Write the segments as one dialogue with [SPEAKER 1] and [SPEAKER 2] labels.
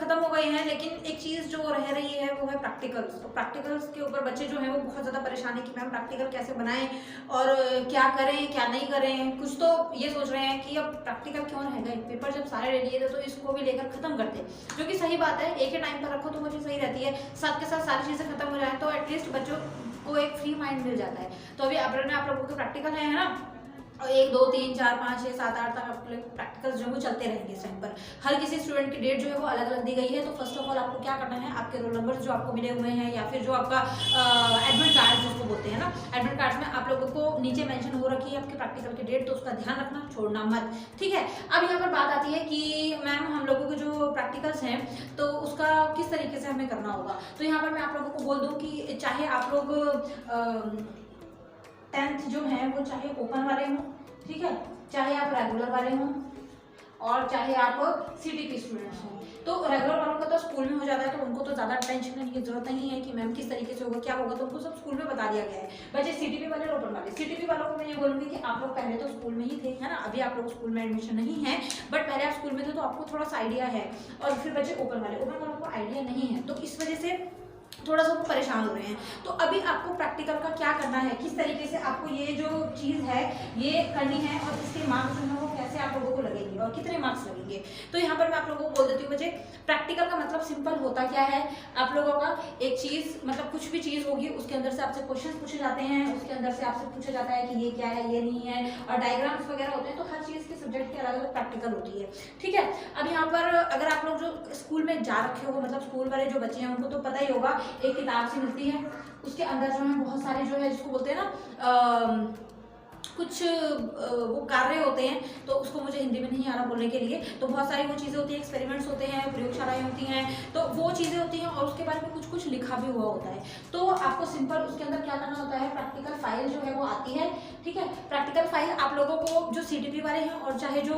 [SPEAKER 1] खत्म हो गए हैं, लेकिन एक चीज़ जो रह रही है वो है प्रैक्टिकल्स। तो प्रैक्टिकल्स के ऊपर बच्चे जो हैं वो बहुत ज़्यादा परेशान है कि मैम प्रैक्टिकल कैसे बनाएं और क्या करें क्या नहीं करें। कुछ तो ये सोच रहे हैं कि अब प्रैक्टिकल क्यों रह गए, पेपर जब सारे ले लिए थे तो इसको भी लेकर खत्म करते, जो कि सही बात है। एक ही टाइम पर रखो तो वो चीज़ सही रहती है, साथ के साथ सारी चीज़ें खत्म हो जाए तो एटलीस्ट बच्चों को एक फ्री माइंड मिल जाता है। तो अभी अप्रैल में आप लोगों के प्रैक्टिकल है ना, और 1 2 3 4 5 6 7 8 तक आपके प्रैक्टिकल्स जो है वो चलते रहेंगे इस टाइम पर। हर किसी स्टूडेंट की डेट जो है वो अलग अलग दी गई है। तो फर्स्ट ऑफ ऑल आपको क्या करना है, आपके रोल नंबर्स जो आपको मिले हुए हैं या फिर जो आपका एडमिट कार्ड जिसको बोलते हैं ना, एडमिट कार्ड में आप लोगों को नीचे मेंशन हो रखी है आपके प्रैक्टिकल की डेट, तो उसका ध्यान रखना, छोड़ना मत, ठीक है। अब यहाँ पर बात आती है कि मैम हम लोगों के जो प्रैक्टिकल्स हैं तो उसका किस तरीके से हमें करना होगा। तो यहाँ पर मैं आप लोगों को बोल दूँ कि चाहे आप लोग 10th जो है वो चाहे ओपन वाले हों, ठीक है, चाहे आप रेगुलर वाले हों और चाहे आप सीटीपी स्टूडेंट्स हों। तो रेगुलर वालों का तो स्कूल में हो जाता है, तो उनको तो ज़्यादा टेंशन करने की जरूरत नहीं है कि मैम किस तरीके से होगा क्या होगा, तो उनको सब स्कूल में बता दिया गया है। बच्चे सीटीपी वाले और ओपन वाले, सीटीपी वालों को मैं ये बोलूँगी कि आप लोग पहले तो स्कूल में ही थे, है ना, अभी आप लोग स्कूल में एडमिशन नहीं है, बट पहले आप स्कूल में थे तो आपको थोड़ा सा आइडिया है। और फिर बच्चे ओपन वालों को आइडिया नहीं है, तो इस वजह से थोड़ा सा वो परेशान हो रहे हैं। तो अभी आपको प्रैक्टिकल का क्या करना है, किस तरीके से आपको ये जो चीज़ है ये करनी है और इसके मार्क्स जो है वो कैसे आप लोगों को लगेंगे और कितने मार्क्स लगेंगे। तो यहाँ पर मैं आप लोगों को बोल देती हूँ बच्चे, प्रैक्टिकल का मतलब सिंपल होता क्या है, आप लोगों का एक चीज़ मतलब कुछ भी चीज़ होगी उसके अंदर से आपसे क्वेश्चन पूछे जाते हैं, उसके अंदर से आपसे पूछा जाता है कि ये क्या है ये नहीं है, और डायग्राम्स वगैरह होते हैं। तो हर चीज़ के सब्जेक्ट की अलग अलग प्रैक्टिकल होती है, ठीक है। अब यहाँ पर अगर आप लोग जो स्कूल में जा रखे हो, मतलब स्कूल वाले जो बच्चे हैं उनको तो पता ही होगा, एक किताब से मिलती है, उसके अंदर जो है बहुत सारे जो है जिसको बोलते हैं ना कुछ वो कार्य होते हैं, तो उसको मुझे हिंदी में नहीं आ रहा बोलने के लिए, तो बहुत सारी वो चीज़ें होती हैं, एक्सपेरिमेंट्स होते हैं, प्रयोगशालाएं होती हैं, तो वो चीज़ें होती हैं और उसके बारे में कुछ कुछ लिखा भी हुआ होता है। तो आपको सिंपल उसके अंदर क्या करना होता है, प्रैक्टिकल फाइल जो है वो आती है, ठीक है। प्रैक्टिकल फाइल आप लोगों को जो सीटीपी वाले हैं और चाहे जो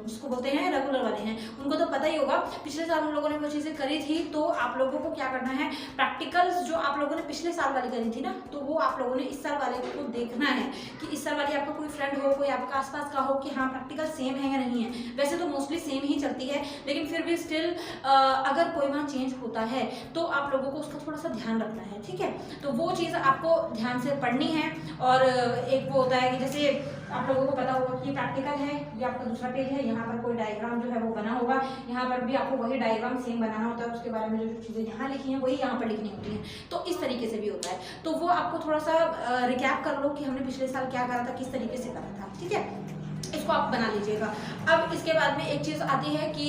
[SPEAKER 1] जिसको बोलते हैं रेगुलर वाले हैं उनको तो पता ही होगा, पिछले साल उन लोगों ने वो चीज़ें करी थी। तो आप लोगों को क्या करना है, प्रैक्टिकल्स जो आप लोगों ने पिछले साल वाली करी थी ना, तो वो आप लोगों ने इस साल वाले को देखना है कि इस साल वाली आपका कोई फ्रेंड हो, कोई आपका आसपास का हो कि हाँ प्रैक्टिकल सेम है या नहीं है। वैसे तो मोस्टली सेम ही चलती है, लेकिन फिर भी स्टिल अगर कोई वहाँ चेंज होता है तो आप लोगों को उसका थोड़ा सा ध्यान रखना है, ठीक है। तो वो चीज़ आपको ध्यान से पढ़नी है। और एक वो होता है कि जैसे आप लोगों को पता होगा कि प्रैक्टिकल है, ये आपका दूसरा पेज है, यहाँ पर कोई डायग्राम जो है वो बना होगा, यहाँ पर भी आपको वही डायग्राम सेम बनाना होता है, उसके बारे में जो चीज़ें यहाँ लिखी हैं वही यहाँ पर लिखनी होती हैं। तो इस तरीके से भी होता है, तो वो आपको थोड़ा सा रिकैप कर लो कि हमने पिछले साल क्या करा था, किस तरीके से करा था, ठीक है। इसको आप बना लीजिएगा। अब इसके बाद में एक चीज़ आती है कि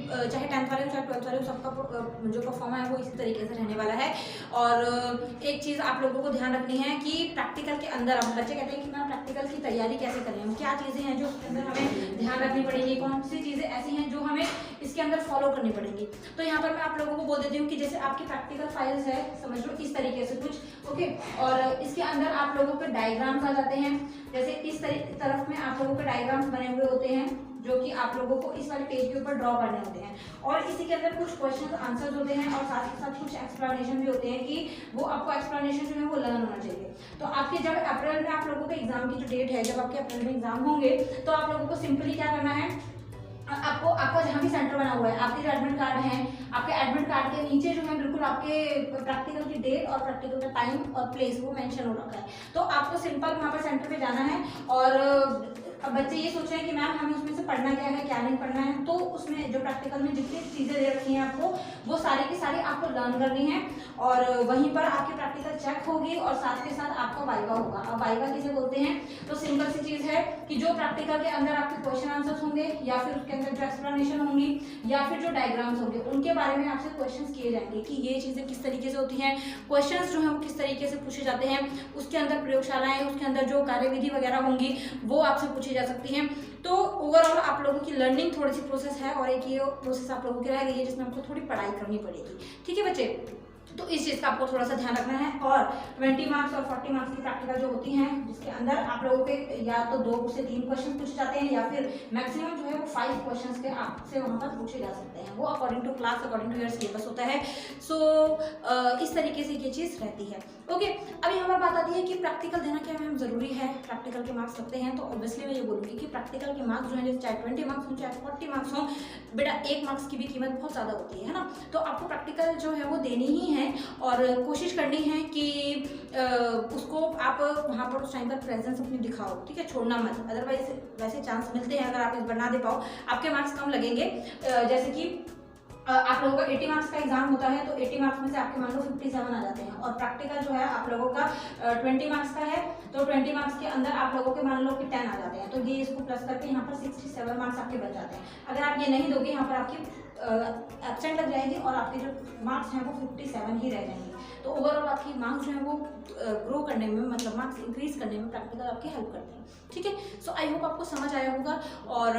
[SPEAKER 1] चाहे 10th वाले हो चाहे 12th वाले हो, सबका जो परफॉर्मा है वो इसी तरीके से रहने वाला है। और एक चीज़ आप लोगों को ध्यान रखनी है कि प्रैक्टिकल के अंदर, अब बच्चे कहते हैं कि मैं प्रैक्टिकल की तैयारी कैसे करें, हम क्या चीज़ें हैं जो उसके अंदर हमें ध्यान रखनी पड़ेगी, कौन सी चीज़ें ऐसी हैं जो हमें इसके अंदर फॉलो करनी पड़ेंगी। तो यहाँ पर मैं आप लोगों को बोल देती हूँ कि जैसे आपकी प्रैक्टिकल फाइल्स है, समझ लो इस तरीके से कुछ, ओके। और इसके अंदर आप लोगों के डायग्राम्स आ जाते हैं, जैसे इस तरफ में आप लोगों के डायग्राम्स बने हुए होते हैं जो कि आप लोगों को इस वाले पेज के ऊपर ड्रॉ करने होते हैं। और इसी के अंदर कुछ क्वेश्चन आंसर्स होते हैं और साथ ही साथ कुछ एक्सप्लेनेशन भी होते हैं कि वो आपको एक्सप्लेनेशन जो है वो लर्न होना चाहिए। तो आपके जब अप्रैल में आप लोगों के एग्जाम की जो डेट है, जब आपके अप्रैल में एग्जाम होंगे, तो आप लोगों को सिंपली क्या करना है, आपको आपका जहाँ भी सेंटर बना हुआ है, आपके जो एडमिट कार्ड है, आपके एडमिट कार्ड के नीचे जो है बिल्कुल आपके प्रैक्टिकल की डेट और प्रैक्टिकल का टाइम और प्लेस वो मेंशन हो रखा है। तो आपको सिंपल वहाँ पर सेंटर पे जाना है। और अब बच्चे ये सोच रहे हैं कि मैम हमें उसमें से पढ़ना क्या है क्या नहीं पढ़ना है, तो उसमें जो प्रैक्टिकल में जितनी चीज़ें दे रखी हैं आपको, वो सारी की सारी आपको लर्न करनी है। और वहीं पर आपकी प्रैक्टिकल चेक होगी और साथ के साथ आपका वाइवा होगा। अब वाइवा किसे बोलते हैं, तो सिंपल सी चीज़ है कि जो प्रैक्टिकल के अंदर आपके क्वेश्चन आंसर्स होंगे या फिर उसके अंदर जो एक्सप्लेनेशन होंगी या फिर जो डायग्राम्स होंगे उनके बारे में आपसे क्वेश्चंस किए जाएंगे कि ये चीज़ें किस तरीके से होती हैं, क्वेश्चंस जो हैं वो किस तरीके से पूछे जाते हैं, उसके अंदर प्रयोगशालाएं, उसके अंदर जो कार्यविधि वगैरह होंगी वो आपसे पूछी जा सकती हैं। तो ओवरऑल आप लोगों की लर्निंग थोड़ी सी प्रोसेस है और एक ये प्रोसेस आप लोगों की रह गई है जिसमें आपको थोड़ी पढ़ाई करनी पड़ेगी, ठीक है बच्चे। तो इस चीज़ का आपको थोड़ा सा ध्यान रखना है। और 20 मार्क्स और 40 मार्क्स की प्रैक्टिकल जो होती हैं, जिसके अंदर आप लोगों के या तो 2 से 3 क्वेश्चन पूछे जाते हैं, या फिर मैक्सिमम जो है वो 5 क्वेश्चंस के आपसे वहाँ पर पूछे जा सकते हैं। वो according to class, according to your syllabus होता है। सो इस तरीके से ये चीज़ रहती है। ओके, अभी हमारी बात आती है कि प्रैक्टिकल देना क्या मैम ज़रूरी है, प्रैक्टिकल के मार्क्स लगते हैं। तो ऑब्वियसली मैं ये बोलूँगी कि प्रैक्टिकल के मार्क्स जो है, चाहे 20 मार्क्स हों चाहे 40 मार्क्स हों, बेटा 1 मार्क्स की भी कीमत बहुत ज़्यादा होती है ना। तो आपको प्रैक्टिकल जो है वो देनी ही है और कोशिश करनी है कि उसको आप वहाँ पर उस टाइम पर प्रेजेंस अपनी दिखाओ, ठीक है, छोड़ना मत। अदरवाइज वैसे चांस मिलते हैं, अगर आप इस बार ना दे पाओ आपके मार्क्स कम लगेंगे। जैसे कि आप लोगों का 80 मार्क्स का एग्जाम होता है, तो 80 मार्क्स में से आपके मान लो 57 आ जाते हैं, और प्रैक्टिकल जो है आप लोगों का 20 मार्क्स का है, तो 20 मार्क्स के अंदर आप लोगों के मान लो कि 10 आ जाते हैं। तो ये इसको प्लस करके यहाँ पर 67 मार्क्स आपके बच जाते हैं। अगर आप ये नहीं दोगे, यहाँ पर आपकी एब्सेंट लग जाएगी और आपके जो मार्क्स हैं वो 57 ही रह जाएंगे। तो ओवरऑल आपकी मार्क्स जो है वो ग्रो करने में, मतलब मार्क्स इंक्रीज करने में प्रैक्टिकल आपकी हेल्प करते हैं, ठीक है। सो आई होप आपको समझ आया होगा। और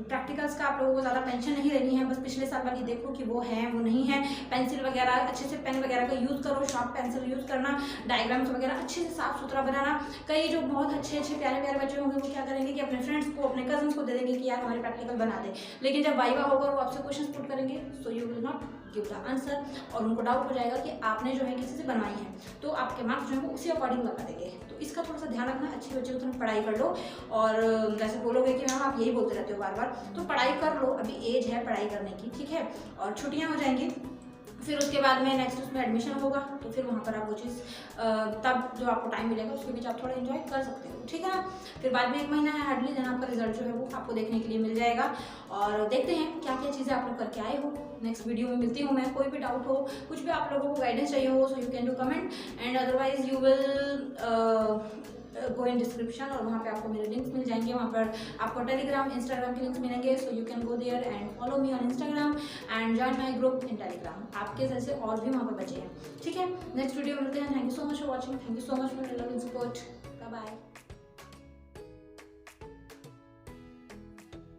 [SPEAKER 1] प्रैक्टिकल्स का आप लोगों को ज़्यादा टेंशन नहीं लेनी है, बस पिछले साल वाली देखो कि वो है वो नहीं है। पेंसिल वगैरह अच्छे से, पेन वगैरह का यूज़ करो, शार्प पेंसिल यूज़ करना, डायग्राम्स वगैरह अच्छे से साफ सुथरा बनाना। कई जो बहुत अच्छे अच्छे प्यारे प्यारे बच्चे होंगे वो क्या करेंगे कि अपने फ्रेंड्स को, अपने कजन्स को दे देंगे कि यार हमारे प्रैक्टिकल बना दे। लेकिन जब वाइवा होगा वो आपसे क्वेश्चन पुट करेंगे, so you will not give the answer, और उनको डाउट हो जाएगा कि आपने जो है किसी से बनवाई है, तो आपके मार्क्स जो है वो उसी अकॉर्डिंग लगा देंगे। तो इसका थोड़ा सा ध्यान रखना, अच्छे बच्चे को तुम पढ़ाई कर लो। और जैसे बोलोगे कि मैम आप यही बोलते रहते हो बार बार, तो पढ़ाई कर लो, अभी एज है पढ़ाई करने की, ठीक है। और छुट्टियाँ हो जाएंगी, फिर उसके बाद में नेक्स्ट उसमें एडमिशन होगा, तो फिर वहाँ पर आप वो चीज़ तब जो आपको टाइम मिलेगा उसके बीच आप थोड़ा एंजॉय कर सकते हो, ठीक है ना। फिर बाद में 1 महीना है हार्डली, देन आपका रिजल्ट जो है वो आपको देखने के लिए मिल जाएगा। और देखते हैं क्या क्या चीज़ें आप लोग करके आए हो। नेक्स्ट वीडियो में मिलती हूँ मैं। कोई भी डाउट हो, कुछ भी आप लोगों को गाइडेंस चाहिए हो, सो you can do comment, and otherwise you will go in description, और वहाँ पे आपको मेरे लिंक्स मिल जाएंगे। वहाँ पर आपको टेलीग्राम, इंस्टाग्राम के लिंक्स मिलेंगे, so you can go there and follow me on Instagram and join my group in Telegram. आपके जैसे और भी वहाँ पर बचे हैं, ठीक है। नेक्स्ट वीडियो मिलते हैं। Thank you so much for watching, thank you so much for love and support.